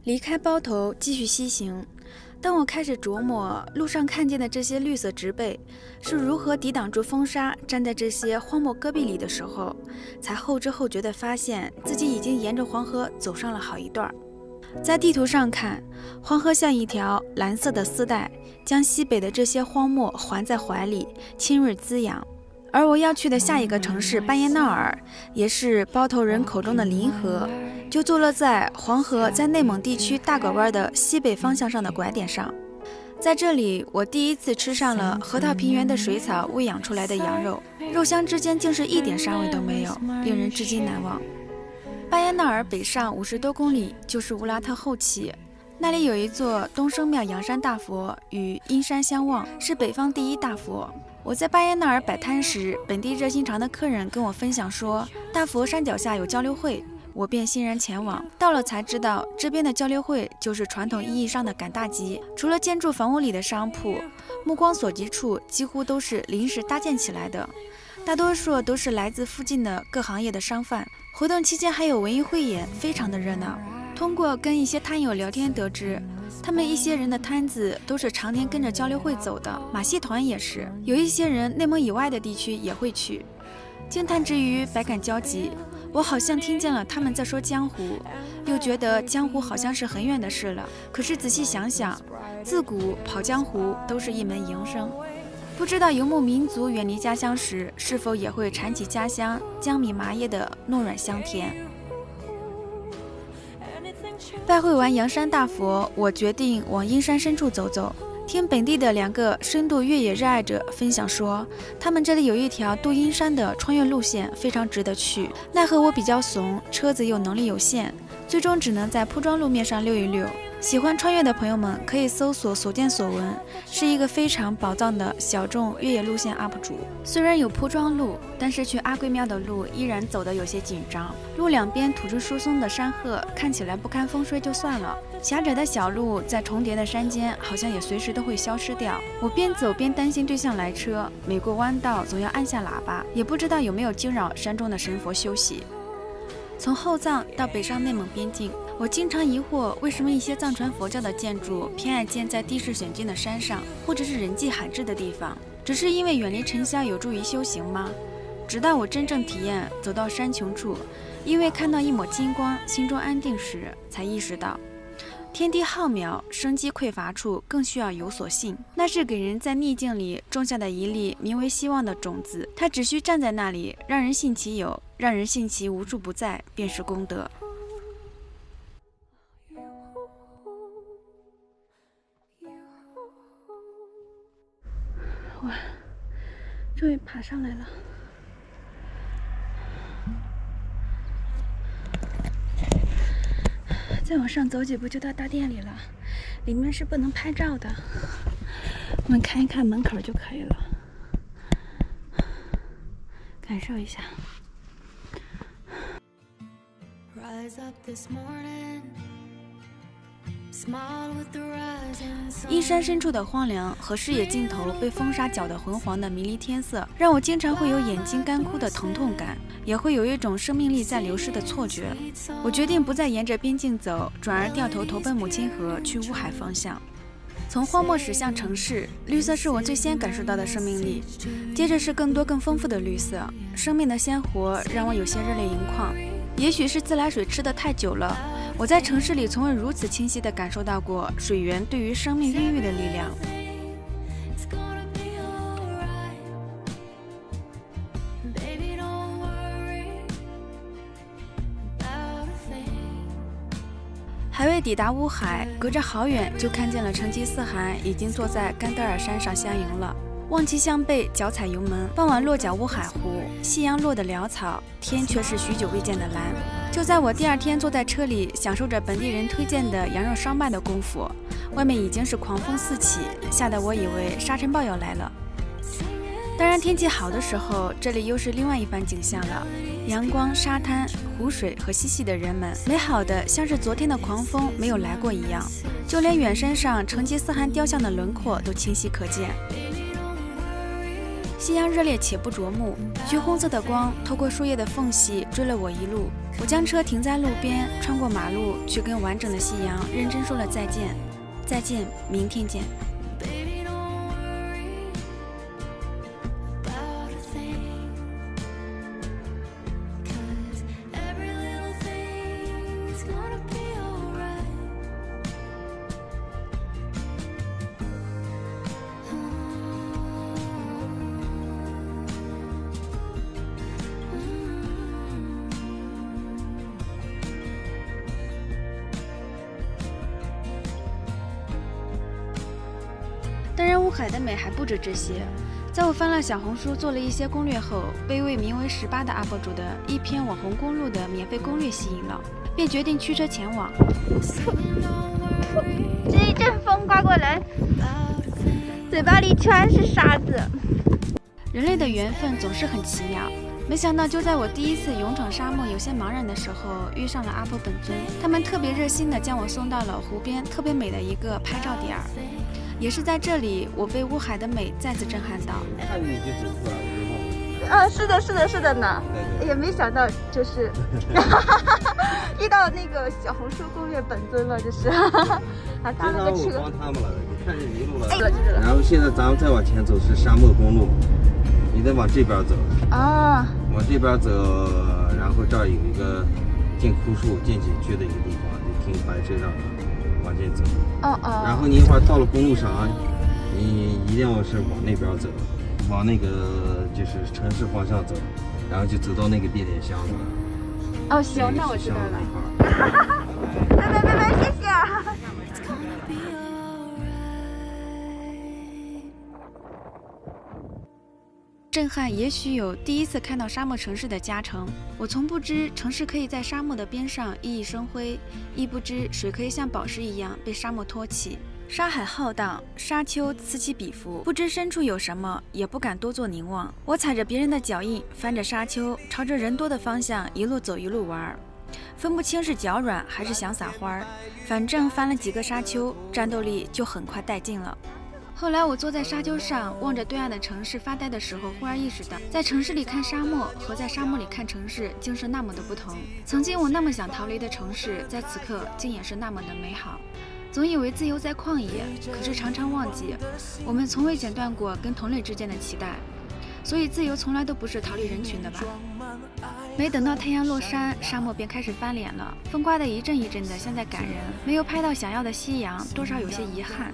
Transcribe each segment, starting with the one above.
离开包头，继续西行。当我开始琢磨路上看见的这些绿色植被是如何抵挡住风沙，站在这些荒漠戈壁里的时候，才后知后觉地发现自己已经沿着黄河走上了好一段。在地图上看，黄河像一条蓝色的丝带，将西北的这些荒漠环在怀里，清润滋养。而我要去的下一个城市巴彦淖尔，也是包头人口中的临河，就坐落在黄河在内蒙地区大拐弯的西北方向上的拐点上。在这里，我第一次吃上了河套平原的水草喂养出来的羊肉，肉香之间竟是一点膻味都没有，令人至今难忘。巴彦淖尔北上50多公里就是乌拉特后旗，那里有一座东升庙阳山大佛，与阴山相望，是北方第一大佛。我在巴彦淖尔摆摊时，本地热心肠的客人跟我分享说，大佛山脚下有交流会，我便欣然前往。到了才知道，这边的交流会就是传统意义上的赶大集，除了建筑房屋里的商铺，目光所及处几乎都是临时搭建起来的，大多数都是来自附近的各行业的商贩。活动期间还有文艺汇演，非常的热闹。通过跟一些摊友聊天得知，他们一些人的摊子都是常年跟着交流会走的，马戏团也是，有一些人内蒙以外的地区也会去。惊叹之余，百感交集，我好像听见了他们在说江湖，又觉得江湖好像是很远的事了。可是仔细想想，自古跑江湖都是一门营生，不知道游牧民族远离家乡时，是否也会馋起家乡江米麻叶的糯软香甜。拜会完阳山大佛，我决定往阴山深处走走。听本地的2个深度越野热爱者分享说，他们这里有一条渡阴山的穿越路线，非常值得去。奈何我比较怂，车子又能力有限，最终只能在铺装路面上溜一溜。喜欢穿越的朋友们可以搜索所见所闻，是一个非常宝藏的小众越野路线 UP 主。虽然有铺装路，但是去阿龟庙的路依然走得有些紧张，路两边土质疏松的山壑看起来不堪风吹就算了，狭窄的小路在重叠的山间好像也随时都会消失掉。我边走边担心对向来车，每过弯道总要按下喇叭，也不知道有没有惊扰山中的神佛休息。从后藏到北上内蒙边境，我经常疑惑，为什么一些藏传佛教的建筑偏爱建在地势险峻的山上，或者是人迹罕至的地方？只是因为远离尘嚣有助于修行吗？直到我真正体验走到山穷处，因为看到一抹金光，心中安定时，才意识到天地浩渺，生机匮乏处更需要有所信。那是给人在逆境里种下的一粒名为希望的种子，它只需站在那里，让人信其有，让人信其无处不在，便是功德。哇，终于爬上来了。再往上走几步就到大殿里了，里面是不能拍照的，我们看一看门口就可以了，感受一下。阴山深处的荒凉和视野尽头被风沙搅得浑黄的迷离天色，让我经常会有眼睛干枯的疼痛感，也会有一种生命力在流失的错觉。我决定不再沿着边境走，转而掉头投奔母亲河，去乌海方向。从荒漠驶向城市，绿色是我最先感受到的生命力，接着是更多更丰富的绿色。生命的鲜活让我有些热泪盈眶。也许是自来水吃得太久了，我在城市里从未如此清晰地感受到过水源对于生命孕育的力量。还未抵达乌海，隔着好远就看见了成吉思汗已经坐在甘德尔山上相迎了。望其项背，脚踩油门，傍晚落脚乌海湖，夕阳落得潦草，天却是许久未见的蓝。就在我第2天坐在车里，享受着本地人推荐的羊肉烧麦的功夫，外面已经是狂风四起，吓得我以为沙尘暴要来了。当然天气好的时候，这里又是另外一番景象了，阳光、沙滩、湖水和嬉戏的人们，美好的像是昨天的狂风没有来过一样，就连远山上成吉思汗雕像的轮廓都清晰可见。夕阳热烈且不灼目，橘红色的光透过树叶的缝隙追了我一路。我将车停在路边，穿过马路，去跟完整的夕阳认真说了再见。再见，明天见。当然，乌海的美还不止这些。在我翻了小红书做了一些攻略后，被一位名为18的 UP 主的一篇网红公路的免费攻略吸引了，便决定驱车前往。这一阵风刮过来，嘴巴里全是沙子。人类的缘分总是很奇妙。没想到，就在我第一次勇闯沙漠有些茫然的时候，遇上了阿婆本尊，他们特别热心地将我送到了湖边特别美的一个拍照点儿。也是在这里，我被乌海的美再次震撼到。看你就走出来了，是的，是的，是的呢。也没想到，就是遇到那个小红书攻略本尊了，就是还搭了个车。我帮他们了，你看见迷路了。然后现在咱们再往前走是沙漠公路，你得往这边走。啊。往这边走，然后这儿有一个进枯树、进景区的一个地方，你停白车上。往前走，然后你一会儿到了公路上啊，你一定要是往那边走，往那个就是城市方向走，然后就走到那个变电箱子。哦，行，那我知道了。拜，谢谢。震撼也许有第一次看到沙漠城市的加成。我从不知城市可以在沙漠的边上熠熠生辉，亦不知水可以像宝石一样被沙漠托起。沙海浩荡，沙丘此起彼伏，不知深处有什么，也不敢多做凝望。我踩着别人的脚印，翻着沙丘，朝着人多的方向一路走一路玩，分不清是脚软还是想撒欢儿。反正翻了几个沙丘，战斗力就很快殆尽了。后来我坐在沙丘上，望着对岸的城市发呆的时候，忽然意识到，在城市里看沙漠和在沙漠里看城市竟是那么的不同。曾经我那么想逃离的城市，在此刻竟也是那么的美好。总以为自由在旷野，可是常常忘记，我们从未剪断过跟同类之间的期待。所以自由从来都不是逃离人群的吧。没等到太阳落山，沙漠便开始翻脸了，风刮得一阵一阵的，像在赶人。没有拍到想要的夕阳，多少有些遗憾。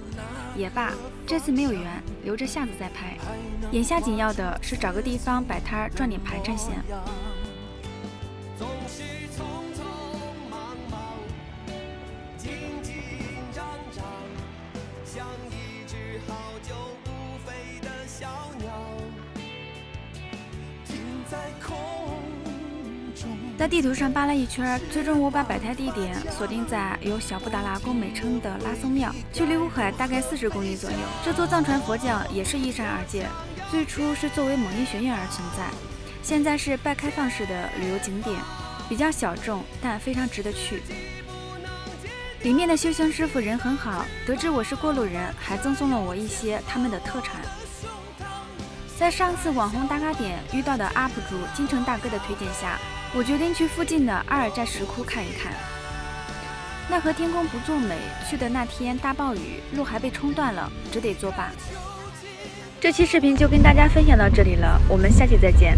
也罢，这次没有缘，留着下次再拍。眼下紧要的是找个地方摆摊赚点排衬钱。在地图上扒了一圈，最终我把摆摊地点锁定在有小布达拉宫美称的拉松庙，距离乌海大概40公里左右。这座藏传佛教也是一山而建，最初是作为蒙医学院而存在，现在是半开放式的旅游景点，比较小众，但非常值得去。里面的修行师傅人很好，得知我是过路人，还赠送了我一些他们的特产。在上次网红打卡点遇到的 UP 主金城大哥的推荐下，我决定去附近的阿尔寨石窟看一看。奈何天公不作美，去的那天大暴雨，路还被冲断了，只得作罢。这期视频就跟大家分享到这里了，我们下期再见。